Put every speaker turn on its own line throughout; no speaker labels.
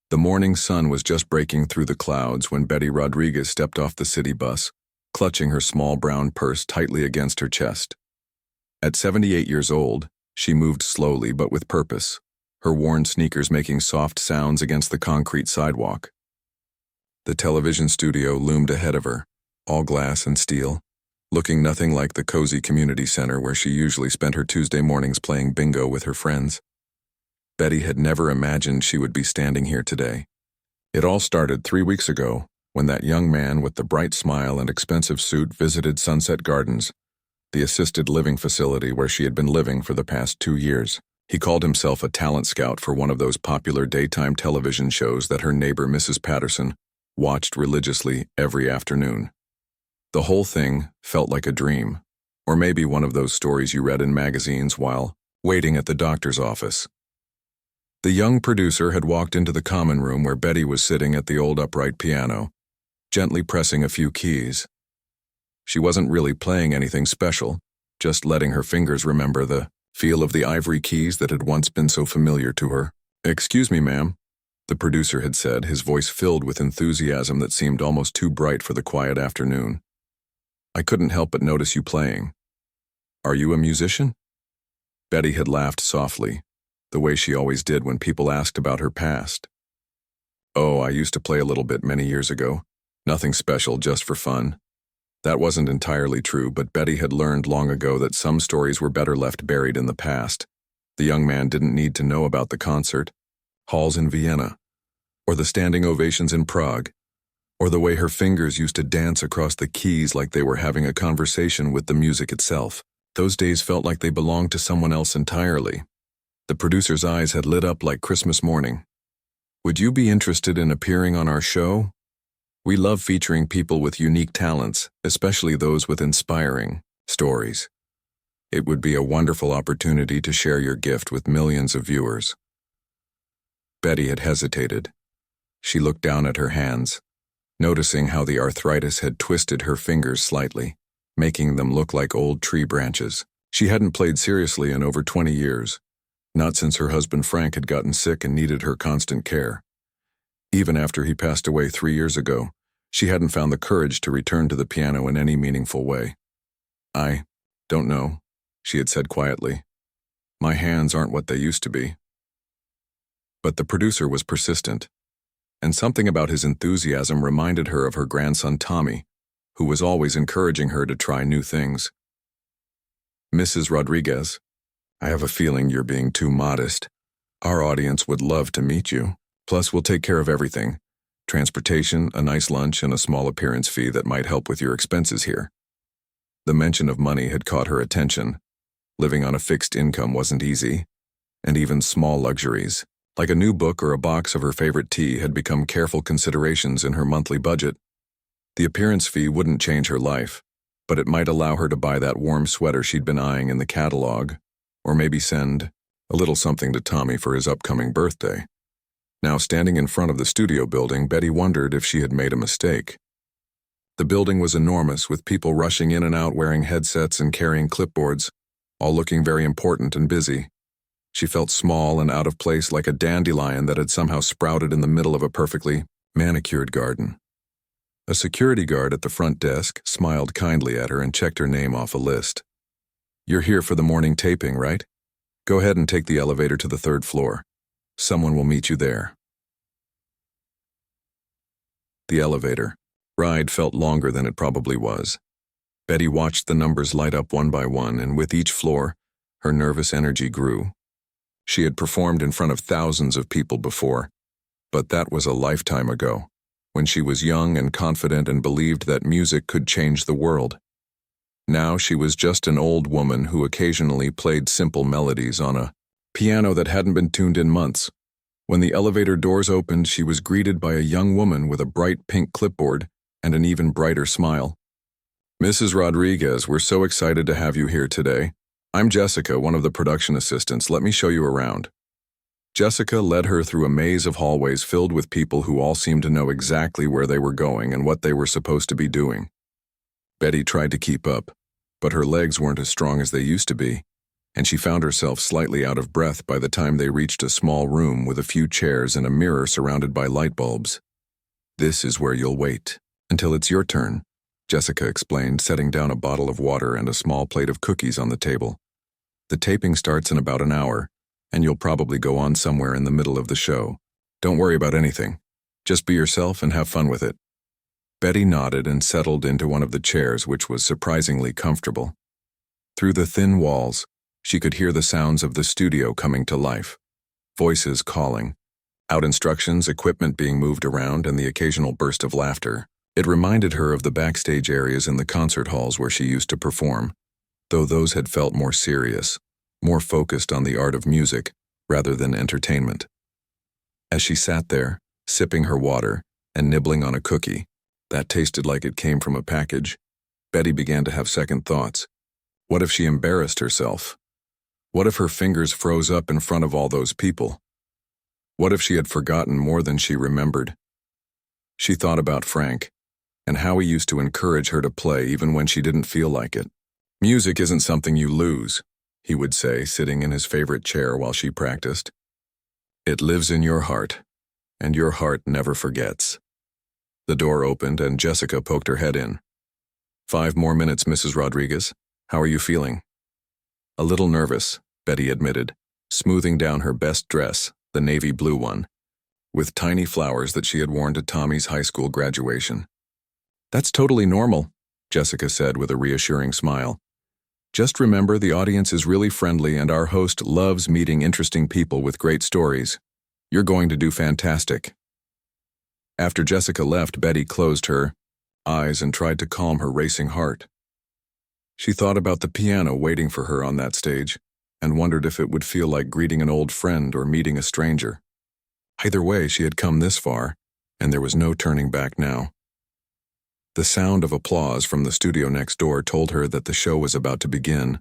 The morning sun was just breaking through the clouds when Betty Rodriguez stepped off the city bus, clutching her small brown purse tightly against her chest. At 78 years old, she moved slowly but with purpose, her worn sneakers making soft sounds against the concrete sidewalk. The television studio loomed ahead of her, all glass and steel, looking nothing like the cozy community center where she usually spent her Tuesday mornings playing bingo with her friends. Betty had never imagined she would be standing here today. It all started 3 weeks ago, when that young man with the bright smile and expensive suit visited Sunset Gardens, the assisted living facility where she had been living for the past 2 years. He called himself a talent scout for one of those popular daytime television shows that her neighbor Mrs. Patterson watched religiously every afternoon. The whole thing felt like a dream, or maybe one of those stories you read in magazines while waiting at the doctor's office. The young producer had walked into the common room where Betty was sitting at the old upright piano, gently pressing a few keys. She wasn't really playing anything special, just letting her fingers remember the feel of the ivory keys that had once been so familiar to her. "Excuse me, ma'am," the producer had said, his voice filled with enthusiasm that seemed almost too bright for the quiet afternoon. "I couldn't help but notice you playing. Are you a musician?" Betty had laughed softly, the way she always did when people asked about her past. "Oh, I used to play a little bit many years ago. Nothing special, just for fun." That wasn't entirely true, but Betty had learned long ago that some stories were better left buried in the past. The young man didn't need to know about the concert, halls in Vienna, or the standing ovations in Prague, or the way her fingers used to dance across the keys like they were having a conversation with the music itself. Those days felt like they belonged to someone else entirely. The producer's eyes had lit up like Christmas morning. "Would you be interested in appearing on our show? We love featuring people with unique talents, especially those with inspiring stories. It would be a wonderful opportunity to share your gift with millions of viewers." Betty had hesitated. She looked down at her hands, noticing how the arthritis had twisted her fingers slightly, making them look like old tree branches. She hadn't played seriously in over 20 years. Not since her husband Frank had gotten sick and needed her constant care. Even after he passed away 3 years ago, she hadn't found the courage to return to the piano in any meaningful way. "I don't know," she had said quietly. "My hands aren't what they used to be." But the producer was persistent, and something about his enthusiasm reminded her of her grandson Tommy, who was always encouraging her to try new things. "Mrs. Rodriguez, I have a feeling you're being too modest. Our audience would love to meet you. Plus, we'll take care of everything. Transportation, a nice lunch, and a small appearance fee that might help with your expenses here." The mention of money had caught her attention. Living on a fixed income wasn't easy, and even small luxuries, like a new book or a box of her favorite tea, had become careful considerations in her monthly budget. The appearance fee wouldn't change her life, but it might allow her to buy that warm sweater she'd been eyeing in the catalog, or maybe send a little something to Tommy for his upcoming birthday. Now, standing in front of the studio building, Betty wondered if she had made a mistake. The building was enormous, with people rushing in and out wearing headsets and carrying clipboards, all looking very important and busy. She felt small and out of place, like a dandelion that had somehow sprouted in the middle of a perfectly manicured garden. A security guard at the front desk smiled kindly at her and checked her name off a list. "You're here for the morning taping, right? Go ahead and take the elevator to the 3rd floor. Someone will meet you there." The elevator ride felt longer than it probably was. Betty watched the numbers light up one by one, and with each floor, her nervous energy grew. She had performed in front of thousands of people before, but that was a lifetime ago, when she was young and confident and believed that music could change the world. Now she was just an old woman who occasionally played simple melodies on a piano that hadn't been tuned in months. When the elevator doors opened, she was greeted by a young woman with a bright pink clipboard and an even brighter smile. "Mrs. Rodriguez, we're so excited to have you here today. I'm Jessica, one of the production assistants. Let me show you around." Jessica led her through a maze of hallways filled with people who all seemed to know exactly where they were going and what they were supposed to be doing. Betty tried to keep up, but her legs weren't as strong as they used to be, and she found herself slightly out of breath by the time they reached a small room with a few chairs and a mirror surrounded by light bulbs. "This is where you'll wait until it's your turn," Jessica explained, setting down a bottle of water and a small plate of cookies on the table. "The taping starts in about an hour, and you'll probably go on somewhere in the middle of the show. Don't worry about anything. Just be yourself and have fun with it." Betty nodded and settled into one of the chairs, which was surprisingly comfortable. Through the thin walls, she could hear the sounds of the studio coming to life. Voices calling, out instructions, equipment being moved around, and the occasional burst of laughter. It reminded her of the backstage areas in the concert halls where she used to perform, though those had felt more serious, more focused on the art of music rather than entertainment. As she sat there, sipping her water and nibbling on a cookie that tasted like it came from a package, Betty began to have second thoughts. What if she embarrassed herself? What if her fingers froze up in front of all those people? What if she had forgotten more than she remembered? She thought about Frank, and how he used to encourage her to play even when she didn't feel like it. "Music isn't something you lose," he would say, sitting in his favorite chair while she practiced. "It lives in your heart, and your heart never forgets." The door opened and Jessica poked her head in. "5 more minutes, Mrs. Rodriguez. How are you feeling?" "A little nervous," Betty admitted, smoothing down her best dress, the navy blue one, with tiny flowers that she had worn to Tommy's high school graduation. "That's totally normal," Jessica said with a reassuring smile. "Just remember, the audience is really friendly and our host loves meeting interesting people with great stories. You're going to do fantastic." After Jessica left, Betty closed her eyes and tried to calm her racing heart. She thought about the piano waiting for her on that stage and wondered if it would feel like greeting an old friend or meeting a stranger. Either way, she had come this far, and there was no turning back now. The sound of applause from the studio next door told her that the show was about to begin,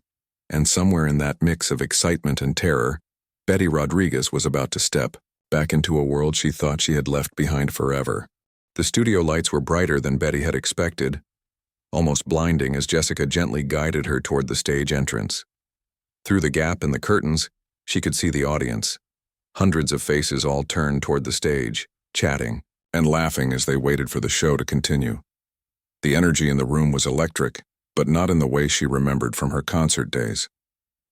and somewhere in that mix of excitement and terror, Betty Rodriguez was about to step back into a world she thought she had left behind forever. The studio lights were brighter than Betty had expected, almost blinding as Jessica gently guided her toward the stage entrance. Through the gap in the curtains, she could see the audience. Hundreds of faces all turned toward the stage, chatting and laughing as they waited for the show to continue. The energy in the room was electric, but not in the way she remembered from her concert days.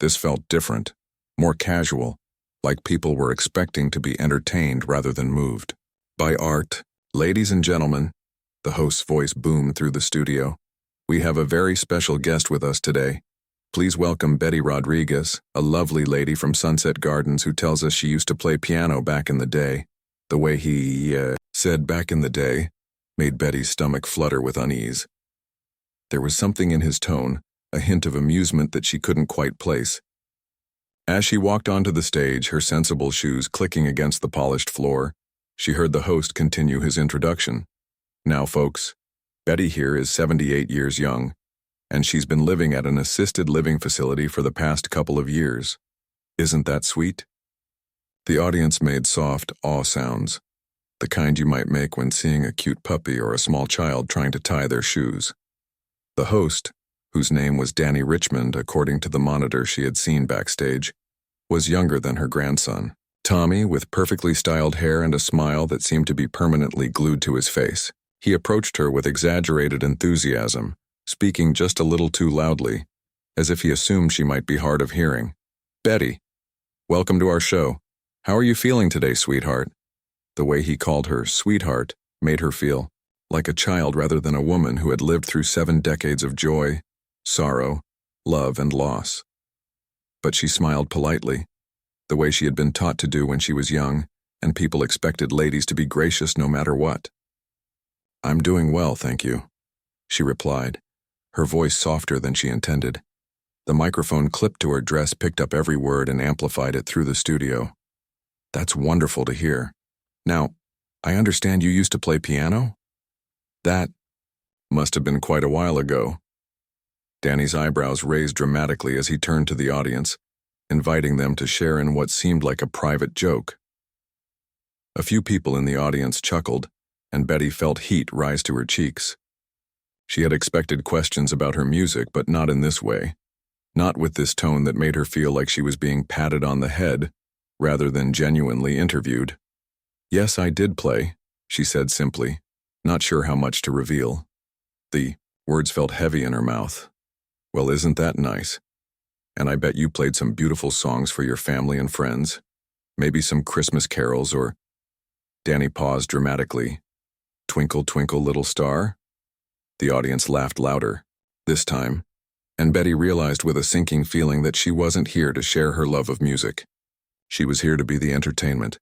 This felt different, more casual, like people were expecting to be entertained rather than moved by art. "Ladies and gentlemen," the host's voice boomed through the studio, "we have a very special guest with us today. Please welcome Betty Rodriguez, a lovely lady from Sunset Gardens who tells us she used to play piano back in the day." The way he said "back in the day" made Betty's stomach flutter with unease. There was something in his tone, a hint of amusement that she couldn't quite place. As she walked onto the stage, her sensible shoes clicking against the polished floor, she heard the host continue his introduction. "Now, folks, Betty here is 78 years young, and she's been living at an assisted living facility for the past couple of years. Isn't that sweet?" The audience made soft awe sounds, the kind you might make when seeing a cute puppy or a small child trying to tie their shoes. The host, whose name was Danny Richmond according to the monitor she had seen backstage, was younger than her grandson, Tommy, with perfectly styled hair and a smile that seemed to be permanently glued to his face. He approached her with exaggerated enthusiasm, speaking just a little too loudly, as if he assumed she might be hard of hearing. "Betty, welcome to our show. How are you feeling today, sweetheart?" The way he called her sweetheart made her feel like a child rather than a woman who had lived through 7 decades of joy, sorrow, love, and loss. But she smiled politely, the way she had been taught to do when she was young, and people expected ladies to be gracious no matter what. "I'm doing well, thank you," she replied, her voice softer than she intended. The microphone clipped to her dress picked up every word and amplified it through the studio. "That's wonderful to hear. Now, I understand you used to play piano?" "That must have been quite a while ago." Danny's eyebrows raised dramatically as he turned to the audience, inviting them to share in what seemed like a private joke. A few people in the audience chuckled, and Betty felt heat rise to her cheeks. She had expected questions about her music, but not in this way. not with this tone that made her feel like she was being patted on the head, rather than genuinely interviewed. "Yes, I did play," she said simply, not sure how much to reveal. The words felt heavy in her mouth. "Well, isn't that nice? And I bet you played some beautiful songs for your family and friends. Maybe some Christmas carols or—" Danny paused dramatically. "Twinkle, twinkle, little star?" The audience laughed louder, this time, and Betty realized with a sinking feeling that she wasn't here to share her love of music. She was here to be the entertainment.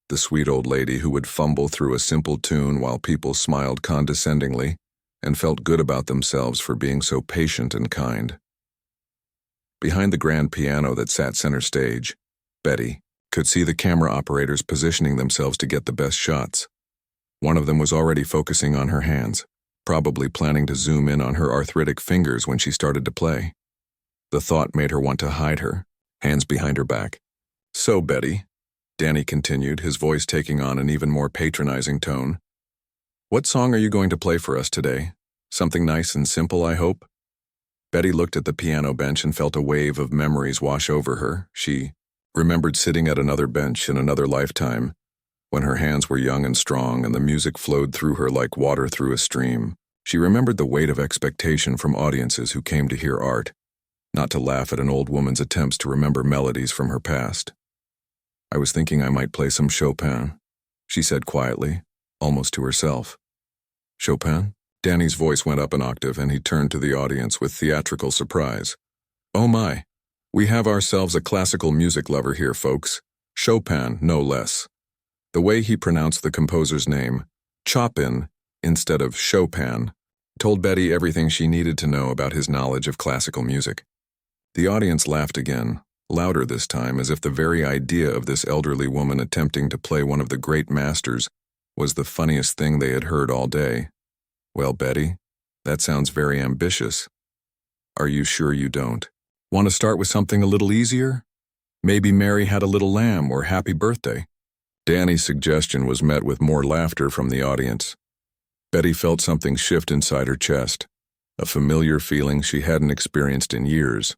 The sweet old lady who would fumble through a simple tune while people smiled condescendingly and felt good about themselves for being so patient and kind. Behind the grand piano that sat center stage, Betty could see the camera operators positioning themselves to get the best shots. One of them was already focusing on her hands, probably planning to zoom in on her arthritic fingers when she started to play. The thought made her want to hide her, hands behind her back. "So, Betty," Danny continued, his voice taking on an even more patronizing tone, "what song are you going to play for us today? Something nice and simple, I hope?" Betty looked at the piano bench and felt a wave of memories wash over her. She remembered sitting at another bench in another lifetime, when her hands were young and strong and the music flowed through her like water through a stream. She remembered the weight of expectation from audiences who came to hear art, not to laugh at an old woman's attempts to remember melodies from her past. "I was thinking I might play some Chopin," she said quietly, almost to herself. "Chopin?" Danny's voice went up an octave and he turned to the audience with theatrical surprise. "Oh my, we have ourselves a classical music lover here, folks. Chopin, no less." The way he pronounced the composer's name, Chopin, instead of Chopin, told Betty everything she needed to know about his knowledge of classical music. The audience laughed again, louder this time, as if the very idea of this elderly woman attempting to play one of the great masters was the funniest thing they had heard all day. "Well, Betty, that sounds very ambitious. Are you sure you don't? Want to start with something a little easier? Maybe Mary Had a Little Lamb or Happy Birthday?" Danny's suggestion was met with more laughter from the audience. Betty felt something shift inside her chest, a familiar feeling she hadn't experienced in years.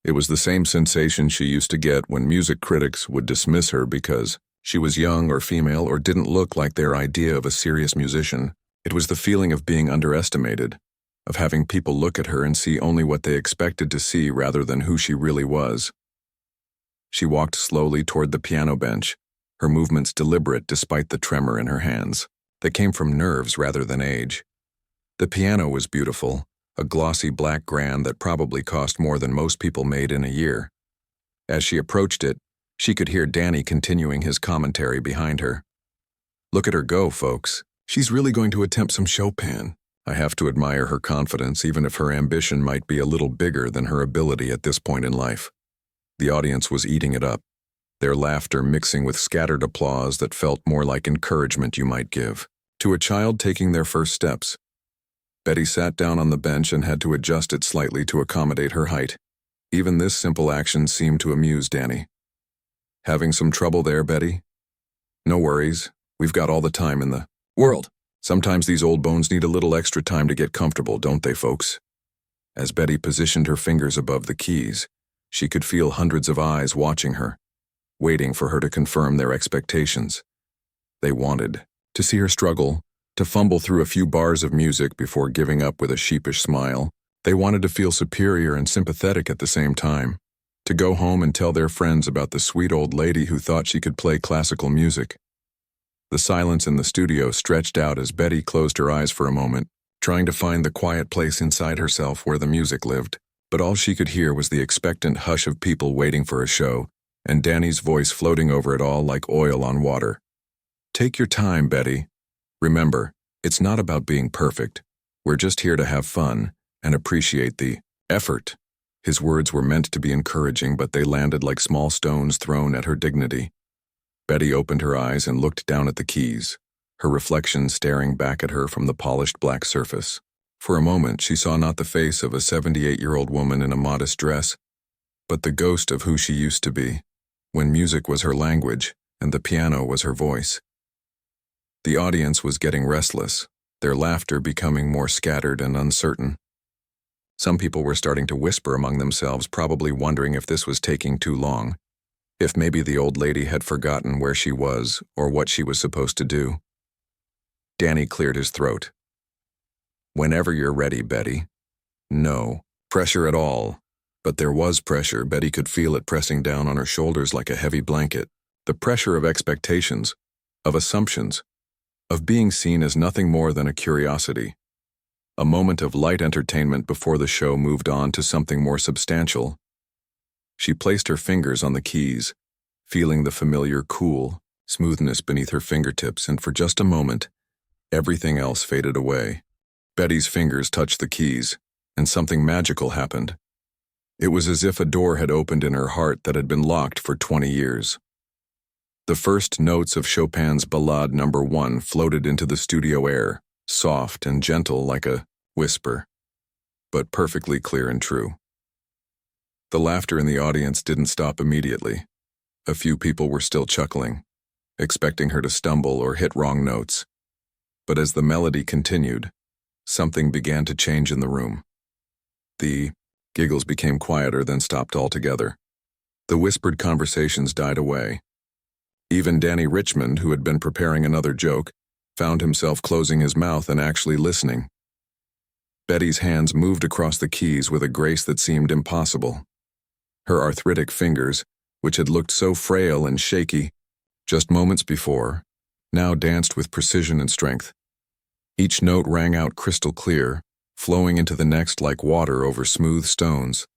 It was the same sensation she used to get when music critics would dismiss her because she was young or female or didn't look like their idea of a serious musician. It was the feeling of being underestimated, of having people look at her and see only what they expected to see rather than who she really was. She walked slowly toward the piano bench, her movements deliberate despite the tremor in her hands, that came from nerves rather than age. The piano was beautiful, a glossy black grand that probably cost more than most people made in a year. As she approached it, she could hear Danny continuing his commentary behind her. "Look at her go, folks. She's really going to attempt some Chopin." I have to admire her confidence, even if her ambition might be a little bigger than her ability at this point in life. The audience was eating it up, their laughter mixing with scattered applause that felt more like encouragement you might give to a child taking their first steps. Betty sat down on the bench and had to adjust it slightly to accommodate her height. Even this simple action seemed to amuse Danny. "Having some trouble there, Betty? No worries, we've got all the time in the world. Sometimes these old bones need a little extra time to get comfortable, don't they, folks?" As Betty positioned her fingers above the keys, she could feel hundreds of eyes watching her, waiting for her to confirm their expectations. They wanted to see her struggle, to fumble through a few bars of music before giving up with a sheepish smile. They wanted to feel superior and sympathetic at the same time, to go home and tell their friends about the sweet old lady who thought she could play classical music. The silence in the studio stretched out as Betty closed her eyes for a moment, trying to find the quiet place inside herself where the music lived. But all she could hear was the expectant hush of people waiting for a show, and Danny's voice floating over it all like oil on water. "Take your time, Betty. Remember, it's not about being perfect. We're just here to have fun and appreciate the effort." His words were meant to be encouraging, but they landed like small stones thrown at her dignity. Betty opened her eyes and looked down at the keys, her reflection staring back at her from the polished black surface. For a moment, she saw not the face of a 78-year-old woman in a modest dress, but the ghost of who she used to be, when music was her language and the piano was her voice. The audience was getting restless, their laughter becoming more scattered and uncertain. Some people were starting to whisper among themselves, probably wondering if this was taking too long, if maybe the old lady had forgotten where she was or what she was supposed to do. Danny cleared his throat. "Whenever you're ready, Betty." No pressure at all. But there was pressure. Betty could feel it pressing down on her shoulders like a heavy blanket. The pressure of expectations, of assumptions, of being seen as nothing more than a curiosity. A moment of light entertainment before the show moved on to something more substantial. She placed her fingers on the keys, feeling the familiar cool smoothness beneath her fingertips, and for just a moment, everything else faded away. Betty's fingers touched the keys, and something magical happened. It was as if a door had opened in her heart that had been locked for 20 years. The first notes of Chopin's Ballade No. 1 floated into the studio air, soft and gentle like a whisper, but perfectly clear and true. The laughter in the audience didn't stop immediately. A few people were still chuckling, expecting her to stumble or hit wrong notes. But as the melody continued, something began to change in the room. The giggles became quieter, then stopped altogether. The whispered conversations died away. Even Danny Richmond, who had been preparing another joke, found himself closing his mouth and actually listening. Betty's hands moved across the keys with a grace that seemed impossible. Her arthritic fingers, which had looked so frail and shaky just moments before, now danced with precision and strength. Each note rang out crystal clear, flowing into the next like water over smooth stones.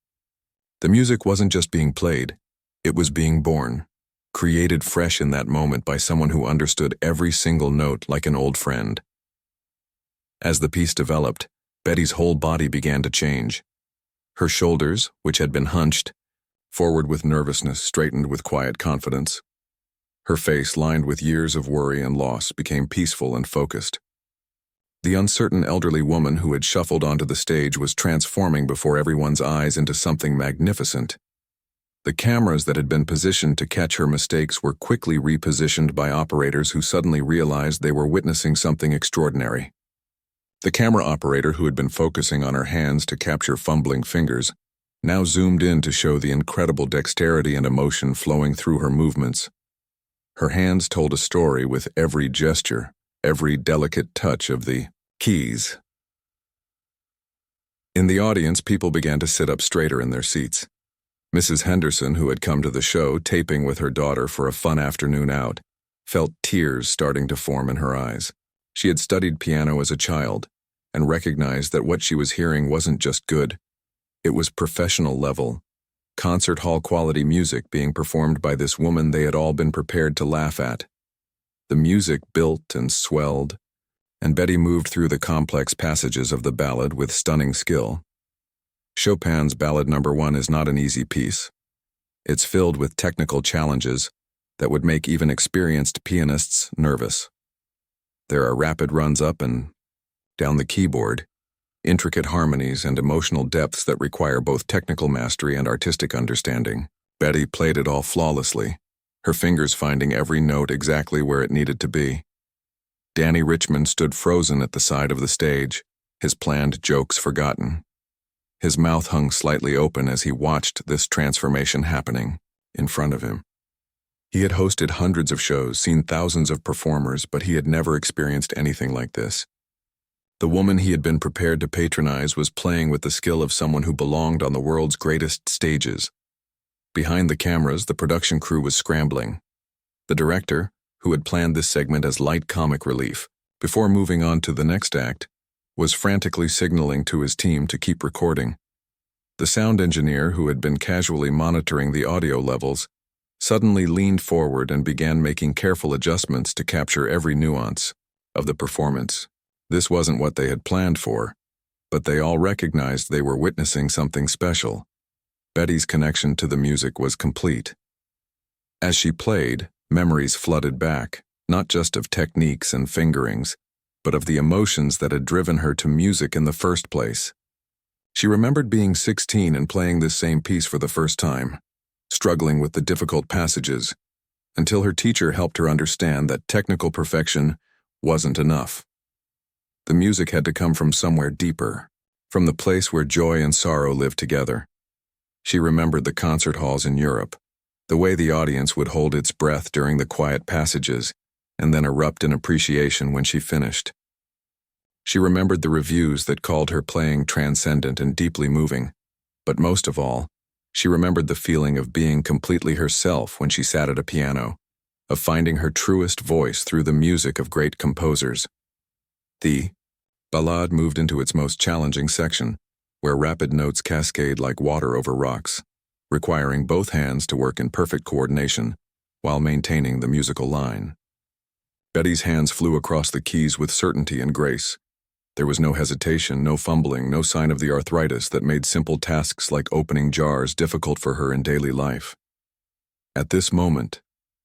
The music wasn't just being played, it was being born, created fresh in that moment by someone who understood every single note like an old friend. As the piece developed, Betty's whole body began to change. Her shoulders, which had been hunched, forward with nervousness, straightened with quiet confidence. Her face, lined with years of worry and loss, became peaceful and focused. The uncertain elderly woman who had shuffled onto the stage was transforming before everyone's eyes into something magnificent. The cameras that had been positioned to catch her mistakes were quickly repositioned by operators who suddenly realized they were witnessing something extraordinary. The camera operator, who had been focusing on her hands to capture fumbling fingers, now zoomed in to show the incredible dexterity and emotion flowing through her movements. Her hands told a story with every gesture, every delicate touch of the keys. In the audience, people began to sit up straighter in their seats. Mrs. Henderson, who had come to the show, taping with her daughter for a fun afternoon out, felt tears starting to form in her eyes. She had studied piano as a child and recognized that what she was hearing wasn't just good. It was professional level, concert hall quality music being performed by this woman they had all been prepared to laugh at. The music built and swelled, and Betty moved through the complex passages of the ballad with stunning skill. Chopin's Ballad No. 1 is not an easy piece. It's filled with technical challenges that would make even experienced pianists nervous. There are rapid runs up and down the keyboard, intricate harmonies and emotional depths that require both technical mastery and artistic understanding. Betty played it all flawlessly, her fingers finding every note exactly where it needed to be. Danny Richmond stood frozen at the side of the stage, his planned jokes forgotten. His mouth hung slightly open as he watched this transformation happening in front of him. He had hosted hundreds of shows, seen thousands of performers, but he had never experienced anything like this. The woman he had been prepared to patronize was playing with the skill of someone who belonged on the world's greatest stages. Behind the cameras, the production crew was scrambling. The director, who had planned this segment as light comic relief, before moving on to the next act, was frantically signaling to his team to keep recording. The sound engineer, who had been casually monitoring the audio levels, suddenly leaned forward and began making careful adjustments to capture every nuance of the performance. This wasn't what they had planned for, but they all recognized they were witnessing something special. Betty's connection to the music was complete. As she played, memories flooded back, not just of techniques and fingerings, but of the emotions that had driven her to music in the first place. She remembered being 16 and playing this same piece for the first time, struggling with the difficult passages, until her teacher helped her understand that technical perfection wasn't enough. The music had to come from somewhere deeper, from the place where joy and sorrow lived together. She remembered the concert halls in Europe, the way the audience would hold its breath during the quiet passages and then erupt in appreciation when she finished. She remembered the reviews that called her playing transcendent and deeply moving, but most of all, she remembered the feeling of being completely herself when she sat at a piano, of finding her truest voice through the music of great composers. The ballade moved into its most challenging section, where rapid notes cascade like water over rocks, requiring both hands to work in perfect coordination while maintaining the musical line. Betty's hands flew across the keys with certainty and grace. There was no hesitation, no fumbling, no sign of the arthritis that made simple tasks like opening jars difficult for her in daily life. At this moment,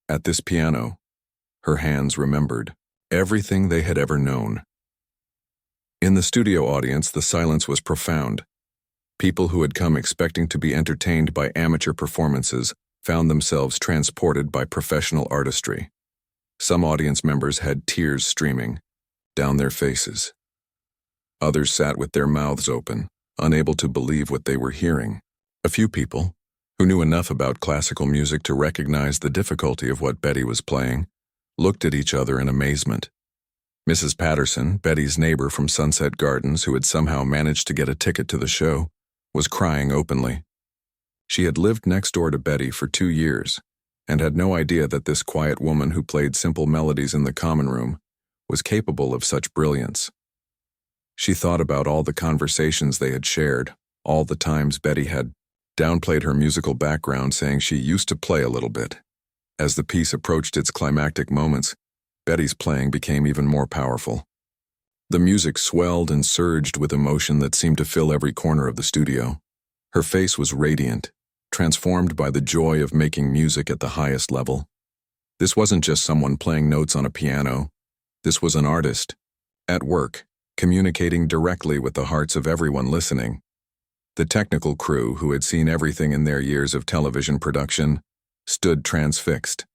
at this piano, her hands remembered everything they had ever known. In the studio audience, the silence was profound. People who had come expecting to be entertained by amateur performances found themselves transported by professional artistry. Some audience members had tears streaming down their faces. Others sat with their mouths open, unable to believe what they were hearing. A few people, who knew enough about classical music to recognize the difficulty of what Betty was playing, looked at each other in amazement. Mrs. Patterson, Betty's neighbor from Sunset Gardens who had somehow managed to get a ticket to the show, was crying openly. She had lived next door to Betty for 2 years and had no idea that this quiet woman who played simple melodies in the common room was capable of such brilliance. She thought about all the conversations they had shared, all the times Betty had downplayed her musical background, saying she used to play a little bit. As the piece approached its climactic moments, Betty's playing became even more powerful. The music swelled and surged with emotion that seemed to fill every corner of the studio. Her face was radiant, transformed by the joy of making music at the highest level. This wasn't just someone playing notes on a piano. This was an artist, at work, communicating directly with the hearts of everyone listening. The technical crew, who had seen everything in their years of television production, stood transfixed.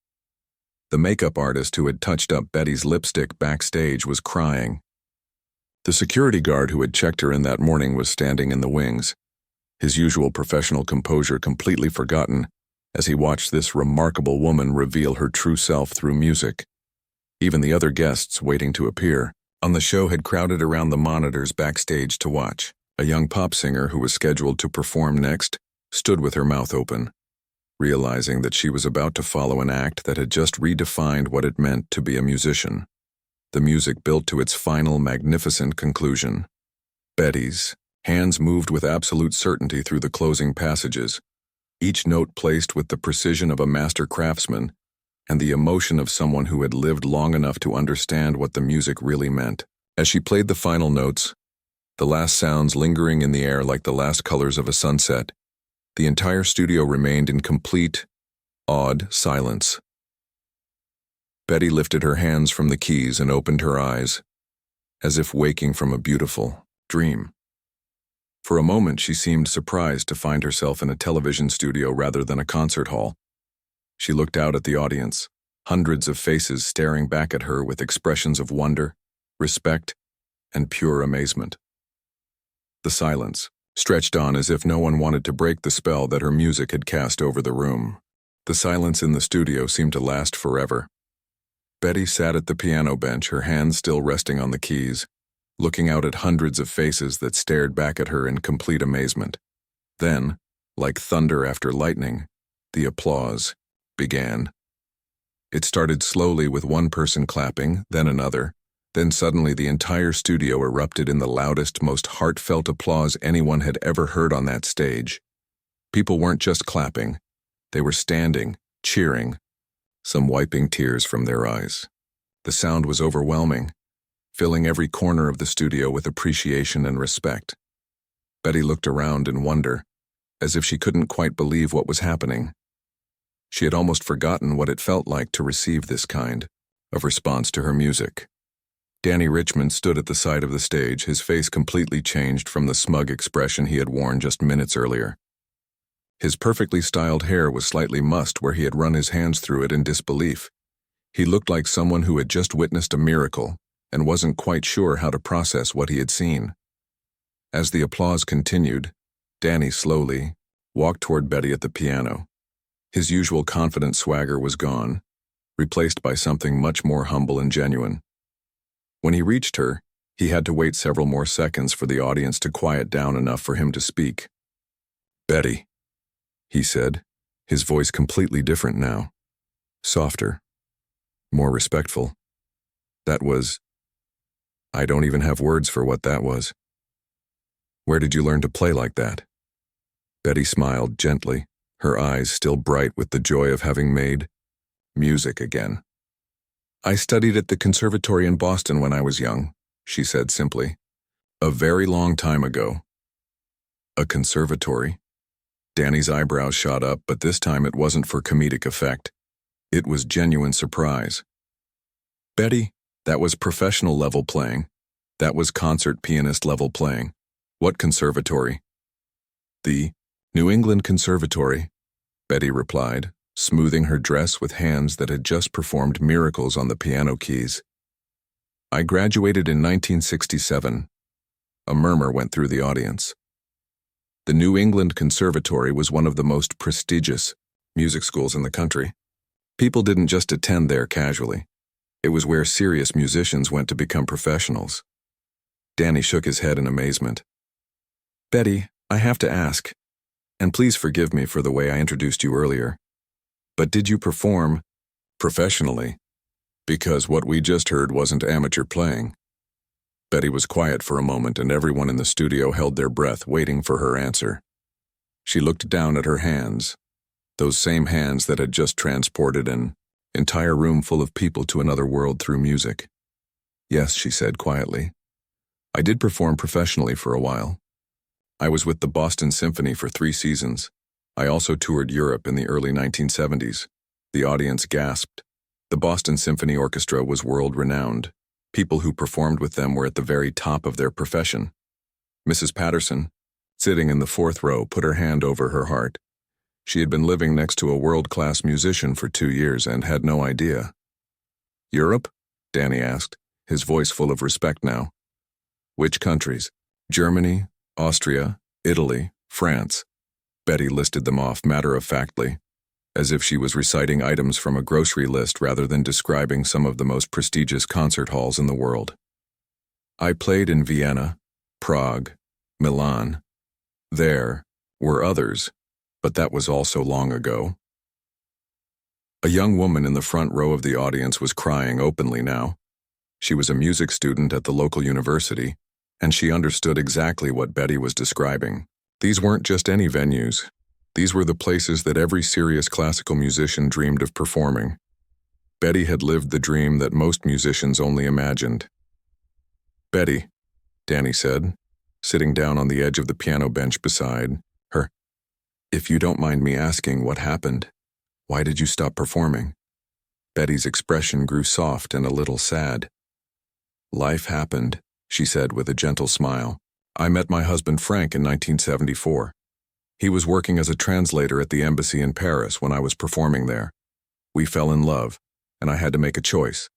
The makeup artist who had touched up Betty's lipstick backstage was crying. The security guard who had checked her in that morning was standing in the wings, his usual professional composure completely forgotten as he watched this remarkable woman reveal her true self through music. Even the other guests waiting to appear on the show had crowded around the monitors backstage to watch. A young pop singer who was scheduled to perform next stood with her mouth open, realizing that she was about to follow an act that had just redefined what it meant to be a musician. The music built to its final magnificent conclusion. Betty's hands moved with absolute certainty through the closing passages, each note placed with the precision of a master craftsman and the emotion of someone who had lived long enough to understand what the music really meant. As she played the final notes, the last sounds lingering in the air like the last colors of a sunset, the entire studio remained in complete, awed silence. Betty lifted her hands from the keys and opened her eyes, as if waking from a beautiful dream. For a moment, she seemed surprised to find herself in a television studio rather than a concert hall. She looked out at the audience, hundreds of faces staring back at her with expressions of wonder, respect, and pure amazement. The silence stretched on as if no one wanted to break the spell that her music had cast over the room. The silence in the studio seemed to last forever. Betty sat at the piano bench, her hands still resting on the keys, looking out at hundreds of faces that stared back at her in complete amazement. Then, like thunder after lightning, the applause began. It started slowly with one person clapping, then another. Then suddenly the entire studio erupted in the loudest, most heartfelt applause anyone had ever heard on that stage. People weren't just clapping. They were standing, cheering, some wiping tears from their eyes. The sound was overwhelming, filling every corner of the studio with appreciation and respect. Betty looked around in wonder, as if she couldn't quite believe what was happening. She had almost forgotten what it felt like to receive this kind of response to her music. Danny Richmond stood at the side of the stage, his face completely changed from the smug expression he had worn just minutes earlier. His perfectly styled hair was slightly mussed where he had run his hands through it in disbelief. He looked like someone who had just witnessed a miracle and wasn't quite sure how to process what he had seen. As the applause continued, Danny slowly walked toward Betty at the piano. His usual confident swagger was gone, replaced by something much more humble and genuine. When he reached her, he had to wait several more seconds for the audience to quiet down enough for him to speak. "Betty," he said, his voice completely different now. Softer, more respectful. I don't even have words for what that was. "Where did you learn to play like that?" Betty smiled gently, her eyes still bright with the joy of having made music again. "I studied at the conservatory in Boston when I was young," she said simply. "A very long time ago." A conservatory? Danny's eyebrows shot up, but this time it wasn't for comedic effect. It was genuine surprise. "Betty, that was professional level playing. That was concert pianist level playing." "What conservatory?" "The New England Conservatory," Betty replied, smoothing her dress with hands that had just performed miracles on the piano keys. "I graduated in 1967. A murmur went through the audience. The New England Conservatory was one of the most prestigious music schools in the country. People didn't just attend there casually. It was where serious musicians went to become professionals. Danny shook his head in amazement. "Betty, I have to ask, and please forgive me for the way I introduced you earlier, but did you perform professionally? Because what we just heard wasn't amateur playing." Betty was quiet for a moment, and everyone in the studio held their breath, waiting for her answer. She looked down at her hands, those same hands that had just transported an entire room full of people to another world through music. "Yes," she said quietly. "I did perform professionally for a while. I was with the Boston Symphony for 3 seasons. I also toured Europe in the early 1970s. The audience gasped. The Boston Symphony Orchestra was world-renowned. People who performed with them were at the very top of their profession." Mrs. Patterson, sitting in the 4th row, put her hand over her heart. She had been living next to a world-class musician for 2 years and had no idea. "Europe?" Danny asked, his voice full of respect now. "Which countries?" "Germany, Austria, Italy, France." Betty listed them off matter-of-factly, as if she was reciting items from a grocery list rather than describing some of the most prestigious concert halls in the world. "I played in Vienna, Prague, Milan. There were others, but that was also long ago." A young woman in the front row of the audience was crying openly now. She was a music student at the local university, and she understood exactly what Betty was describing. These weren't just any venues. These were the places that every serious classical musician dreamed of performing. Betty had lived the dream that most musicians only imagined. "Betty," Danny said, sitting down on the edge of the piano bench beside her, "if you don't mind me asking what happened, why did you stop performing?" Betty's expression grew soft and a little sad. "Life happened," she said with a gentle smile. "I met my husband Frank in 1974. He was working as a translator at the embassy in Paris when I was performing there. We fell in love, and I had to make a choice.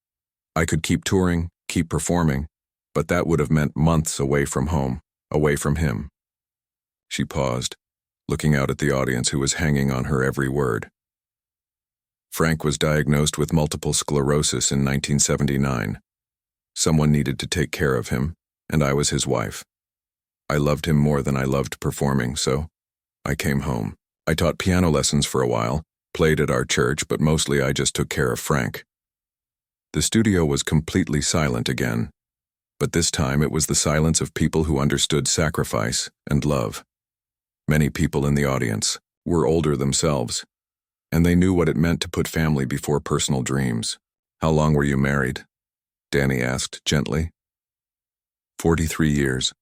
I could keep touring, keep performing, but that would have meant months away from home, away from him." She paused, looking out at the audience who was hanging on her every word. "Frank was diagnosed with multiple sclerosis in 1979. Someone needed to take care of him, and I was his wife. I loved him more than I loved performing, so I came home. I taught piano lessons for a while, played at our church, but mostly I just took care of Frank." The studio was completely silent again, but this time it was the silence of people who understood sacrifice and love. Many people in the audience were older themselves, and they knew what it meant to put family before personal dreams. "How long were you married?" Danny asked gently. 43 years,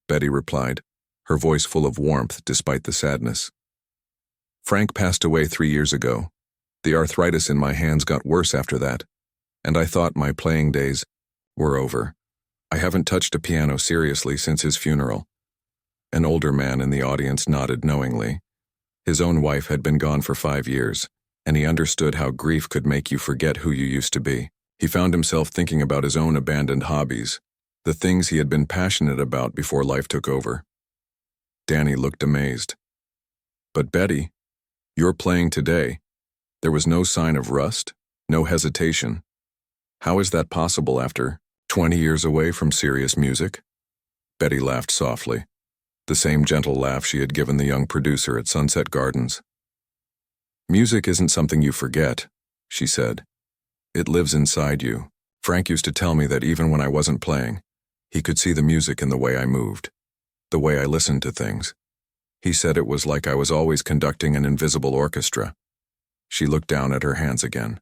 Betty replied, her voice full of warmth despite the sadness. "Frank passed away 3 years ago. The arthritis in my hands got worse after that, and I thought my playing days were over. I haven't touched a piano seriously since his funeral." An older man in the audience nodded knowingly. His own wife had been gone for 5 years, and he understood how grief could make you forget who you used to be. He found himself thinking about his own abandoned hobbies, the things he had been passionate about before life took over. Danny looked amazed. But Betty, you're playing today. There was no sign of rust, no hesitation. How is that possible after 20 years away from serious music? Betty laughed softly, the same gentle laugh she had given the young producer at Sunset Gardens. Music isn't something you forget, she said. It lives inside you. Frank used to tell me that even when I wasn't playing, he could see the music in the way I moved, the way I listened to things. He said it was like I was always conducting an invisible orchestra. She looked down at her hands again.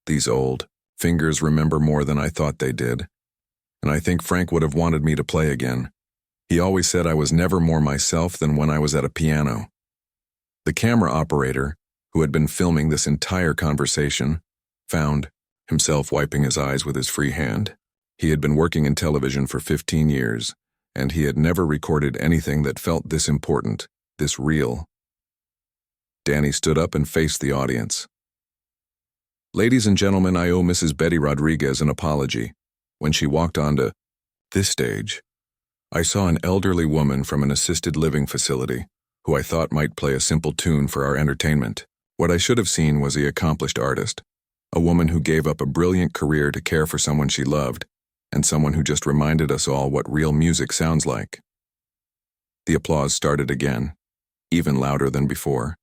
These old fingers remember more than I thought they did, and I think Frank would have wanted me to play again. He always said I was never more myself than when I was at a piano. The camera operator, who had been filming this entire conversation, found himself wiping his eyes with his free hand. He had been working in television for 15 years, and he had never recorded anything that felt this important, this real. Danny stood up and faced the audience. Ladies and gentlemen, I owe Mrs. Betty Rodriguez an apology. When she walked onto this stage, I saw an elderly woman from an assisted living facility who I thought might play a simple tune for our entertainment. What I should have seen was the accomplished artist, a woman who gave up a brilliant career to care for someone she loved, and someone who just reminded us all what real music sounds like. The applause started again, even louder than before.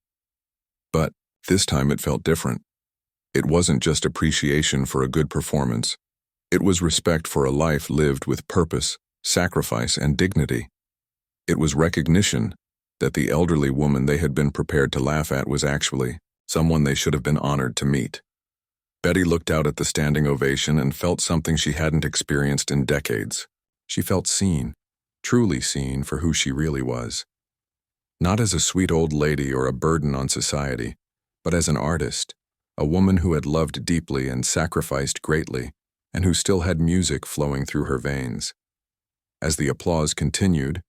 But this time it felt different. It wasn't just appreciation for a good performance. It was respect for a life lived with purpose, sacrifice, and dignity. It was recognition that the elderly woman they had been prepared to laugh at was actually someone they should have been honored to meet. Betty looked out at the standing ovation and felt something she hadn't experienced in decades. She felt seen, truly seen for who she really was. Not as a sweet old lady or a burden on society, but as an artist, a woman who had loved deeply and sacrificed greatly, and who still had music flowing through her veins. As the applause continued,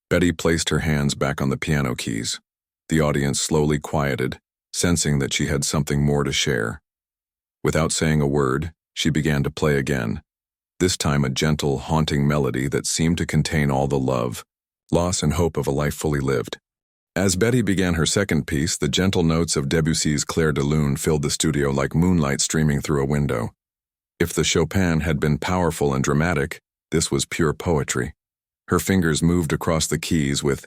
Betty placed her hands back on the piano keys. The audience slowly quieted, sensing that she had something more to share. Without saying a word, she began to play again, this time a gentle, haunting melody that seemed to contain all the love, loss, and hope of a life fully lived. As Betty began her second piece, the gentle notes of Debussy's Clair de Lune filled the studio like moonlight streaming through a window. If the Chopin had been powerful and dramatic, this was pure poetry. Her fingers moved across the keys with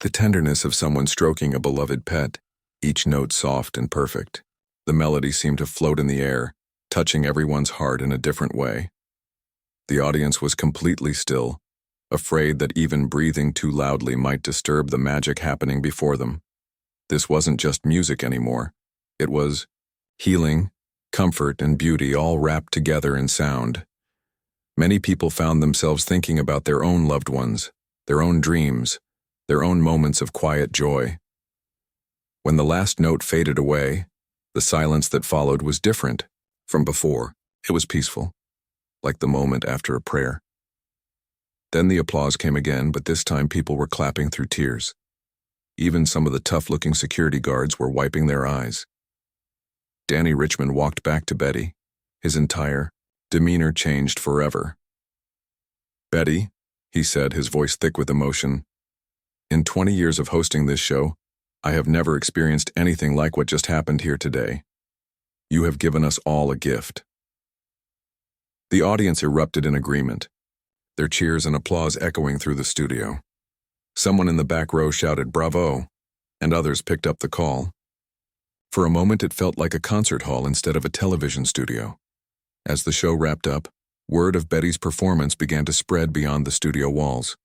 the tenderness of someone stroking a beloved pet, each note soft and perfect. The melody seemed to float in the air, touching everyone's heart in a different way. The audience was completely still, afraid that even breathing too loudly might disturb the magic happening before them. This wasn't just music anymore. It was healing, comfort, and beauty all wrapped together in sound. Many people found themselves thinking about their own loved ones, their own dreams, their own moments of quiet joy. When the last note faded away, the silence that followed was different from before. It was peaceful, like the moment after a prayer. Then the applause came again, but this time people were clapping through tears. Even some of the tough-looking security guards were wiping their eyes. Danny Richmond walked back to Betty, his entire demeanor changed forever. "Betty," he said, his voice thick with emotion, "in 20 years of hosting this show, I have never experienced anything like what just happened here today. You have given us all a gift." The audience erupted in agreement, their cheers and applause echoing through the studio. Someone in the back row shouted, "Bravo," and others picked up the call. For a moment it felt like a concert hall instead of a television studio. As the show wrapped up, word of Betty's performance began to spread beyond the studio walls.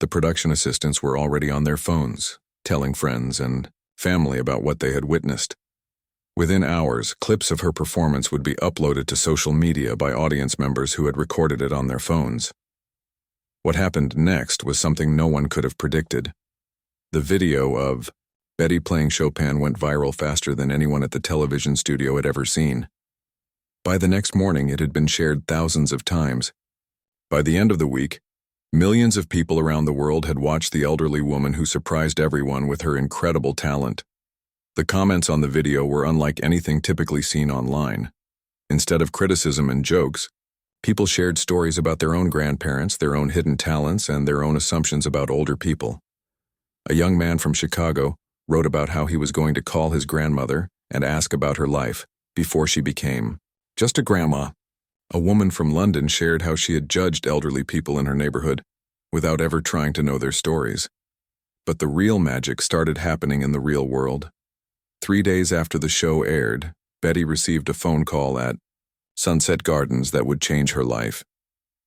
The production assistants were already on their phones, telling friends and family about what they had witnessed. Within hours, clips of her performance would be uploaded to social media by audience members who had recorded it on their phones. What happened next was something no one could have predicted. The video of Betty playing Chopin went viral faster than anyone at the television studio had ever seen. By the next morning, it had been shared thousands of times. By the end of the week, millions of people around the world had watched the elderly woman who surprised everyone with her incredible talent. The comments on the video were unlike anything typically seen online. Instead of criticism and jokes, people shared stories about their own grandparents, their own hidden talents, and their own assumptions about older people. A young man from Chicago wrote about how he was going to call his grandmother and ask about her life before she became just a grandma. A woman from London shared how she had judged elderly people in her neighborhood without ever trying to know their stories. But the real magic started happening in the real world. 3 days after the show aired, Betty received a phone call at Sunset Gardens that would change her life.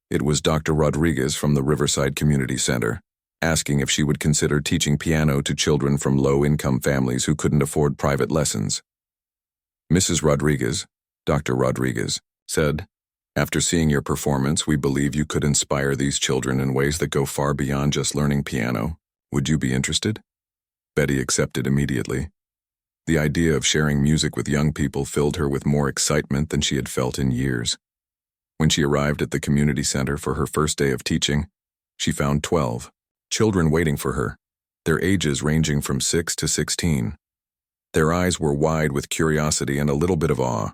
It was Dr. Rodriguez from the Riverside Community Center, asking if she would consider teaching piano to children from low-income families who couldn't afford private lessons. Mrs. Rodriguez, Dr. Rodriguez, said, "After seeing your performance, we believe you could inspire these children in ways that go far beyond just learning piano. Would you be interested?" Betty accepted immediately. The idea of sharing music with young people filled her with more excitement than she had felt in years. When she arrived at the community center for her first day of teaching, she found 12 children waiting for her, their ages ranging from 6 to 16. Their eyes were wide with curiosity and a little bit of awe.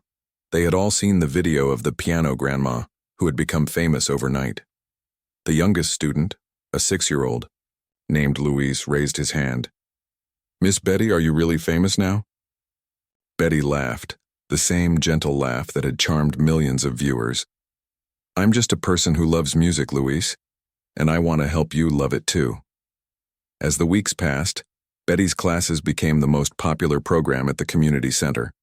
They had all seen the video of the piano grandma, who had become famous overnight. The youngest student, a 6-year-old, named Luis, raised his hand. "Miss Betty, are you really famous now?" Betty laughed, the same gentle laugh that had charmed millions of viewers. "I'm just a person who loves music, Luis, and I want to help you love it too." As the weeks passed, Betty's classes became the most popular program at the community center.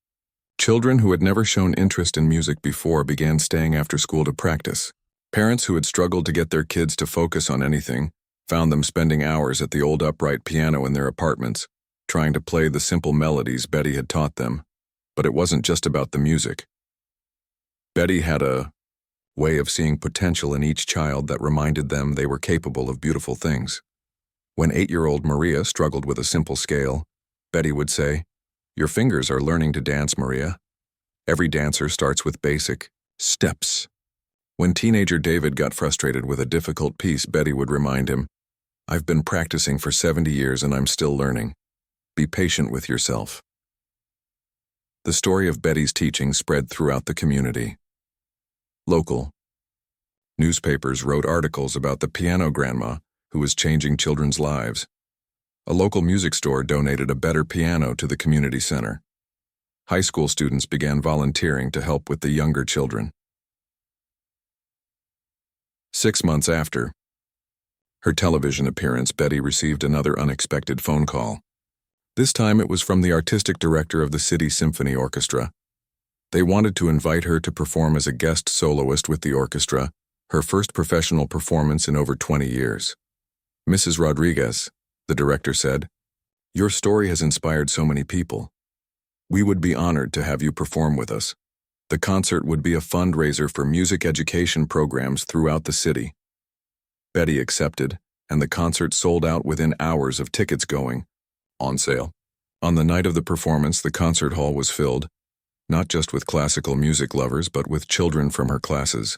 Children who had never shown interest in music before began staying after school to practice. Parents who had struggled to get their kids to focus on anything found them spending hours at the old upright piano in their apartments, trying to play the simple melodies Betty had taught them. But it wasn't just about the music. Betty had a way of seeing potential in each child that reminded them they were capable of beautiful things. When 8-year-old Maria struggled with a simple scale, Betty would say, "Your fingers are learning to dance, Maria. Every dancer starts with basic steps." When teenager David got frustrated with a difficult piece, Betty would remind him, "I've been practicing for 70 years and I'm still learning. Be patient with yourself." The story of Betty's teaching spread throughout the community. Local newspapers wrote articles about the piano grandma who was changing children's lives. A local music store donated a better piano to the community center. High school students began volunteering to help with the younger children. 6 months after her television appearance, Betty received another unexpected phone call. This time it was from the artistic director of the City Symphony Orchestra. They wanted to invite her to perform as a guest soloist with the orchestra, her first professional performance in over 20 years. "Mrs. Rodriguez," the director said, "your story has inspired so many people. We would be honored to have you perform with us. The concert would be a fundraiser for music education programs throughout the city." Betty accepted, and the concert sold out within hours of tickets going on sale. On the night of the performance, the concert hall was filled, not just with classical music lovers, but with children from her classes,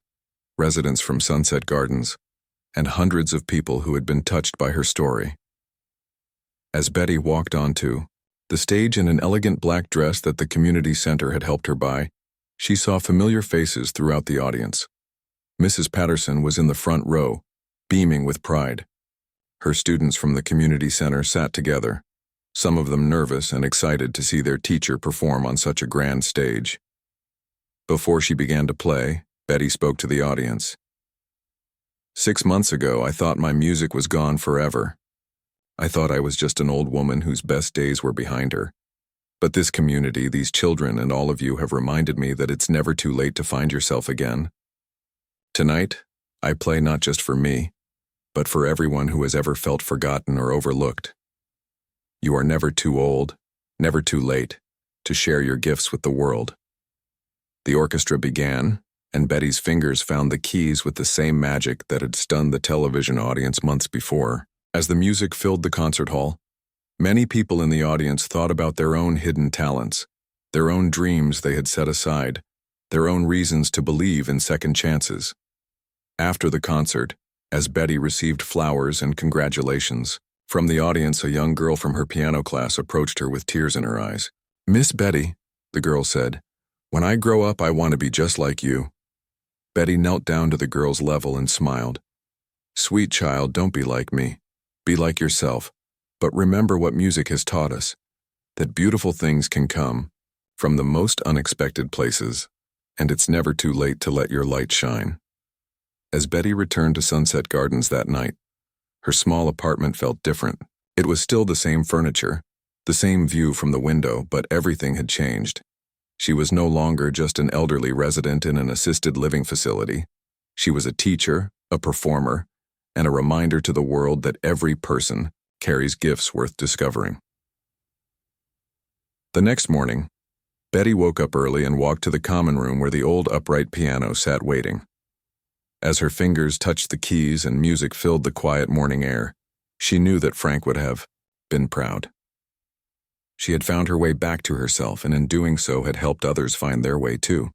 residents from Sunset Gardens, and hundreds of people who had been touched by her story. As Betty walked onto the stage in an elegant black dress that the community center had helped her buy, she saw familiar faces throughout the audience. Mrs. Patterson was in the front row, beaming with pride. Her students from the community center sat together, some of them nervous and excited to see their teacher perform on such a grand stage. Before she began to play, Betty spoke to the audience. "6 months ago, I thought my music was gone forever. I thought I was just an old woman whose best days were behind her. But this community, these children, and all of you have reminded me that it's never too late to find yourself again. Tonight, I play not just for me, but for everyone who has ever felt forgotten or overlooked. You are never too old, never too late, to share your gifts with the world." The orchestra began, and Betty's fingers found the keys with the same magic that had stunned the television audience months before. As the music filled the concert hall, many people in the audience thought about their own hidden talents, their own dreams they had set aside, their own reasons to believe in second chances. After the concert, as Betty received flowers and congratulations, from the audience a young girl from her piano class approached her with tears in her eyes. "Miss Betty," the girl said, "when I grow up I want to be just like you." Betty knelt down to the girl's level and smiled. "Sweet child, don't be like me. Be like yourself, But remember what music has taught us, that beautiful things can come from the most unexpected places, and it's never too late to let your light shine. As Betty returned to Sunset Gardens that night, her small apartment felt different. It was still the same furniture, the same view from the window, but everything had changed. She was no longer just an elderly resident in an assisted living facility. She was a teacher, a performer, and a reminder to the world that every person carries gifts worth discovering. The next morning, Betty woke up early and walked to the common room where the old upright piano sat waiting. As her fingers touched the keys and music filled the quiet morning air, she knew that Frank would have been proud. She had found her way back to herself, and in doing so had helped others find their way too.